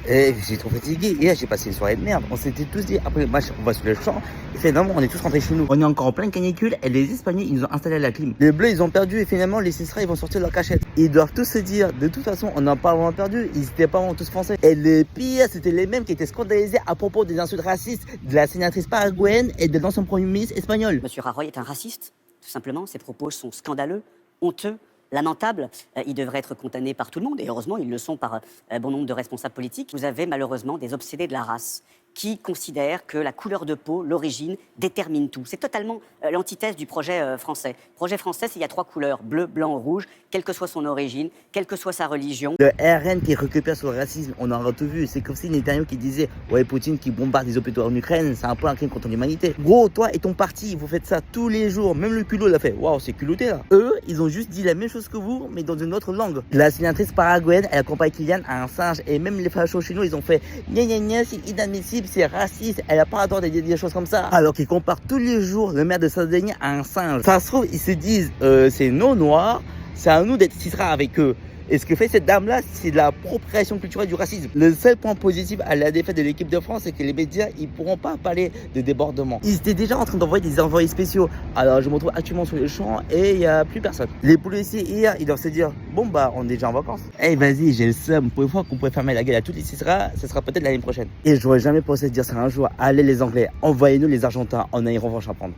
Et j'ai trop fatigué. Hier, j'ai passé une soirée de merde. On s'était tous dit, après le match, on va sur le champ. Et finalement, on est tous rentrés chez nous. On est encore en pleine canicule et les Espagnols, ils nous ont installé la clim. Les Bleus, ils ont perdu et finalement, les Cicera, ils vont sortir de leur cachette. Ils doivent tous se dire, de toute façon, on n'a pas vraiment perdu. Ils étaient pas vraiment tous français. Et le pire, c'était les mêmes qui étaient scandalisés à propos des insultes racistes de la sénatrice paraguayenne et de l'ancien premier ministre espagnol. Monsieur Rajoy est un raciste, tout simplement. Ses propos sont scandaleux, honteux, lamentables. Ils devraient être condamnés par tout le monde, et heureusement, ils le sont par bon nombre de responsables politiques. Vous avez malheureusement des obsédés de la race qui considèrent que la couleur de peau, l'origine, détermine tout. C'est totalement l'antithèse du projet français. Le projet français, c'est qu'il y a 3 couleurs, bleu, blanc, rouge, quelle que soit son origine, quelle que soit sa religion. Le RN qui récupère sur le racisme, on en a tout vu. C'est comme si Netanyahu qui disait, ouais, Poutine qui bombarde les hôpitaux en Ukraine, c'est un peu un crime contre l'humanité. Gros, toi et ton parti, vous faites ça tous les jours. Même le culot l'a fait. Waouh, c'est culotté là. Eux, ils ont juste dit la même chose que vous, mais dans une autre langue. La sénatrice paraguayenne, elle accompagne Kylian à un singe. Et même les fachos chez nous, ils ont fait, gna gna gna, c'est inadmissible, c'est raciste. Elle a pas le droit de dire des choses comme ça. Alors qu'ils comparent tous les jours le maire de Sardaigne à un singe. Ça se trouve, ils se disent, c'est nos noirs, c'est à nous d'être cisra avec eux. Et ce que fait cette dame-là, c'est de l'appropriation culturelle du racisme. Le seul point positif à la défaite de l'équipe de France, c'est que les médias, ils pourront pas parler de débordement. Ils étaient déjà en train d'envoyer des envoyés spéciaux. Alors, je me retrouve actuellement sur le champ et il n'y a plus personne. Les policiers, hier, ils doivent se dire, bon, bah, on est déjà en vacances. Eh, vas-y, j'ai le seum. Pour une fois qu'on pourrait fermer la gueule à toutes les Cicera, ce sera peut-être l'année prochaine. Et j'aurais jamais pensé dire ça un jour. Allez, les Anglais, envoyez-nous les Argentins. On a une revanche à prendre.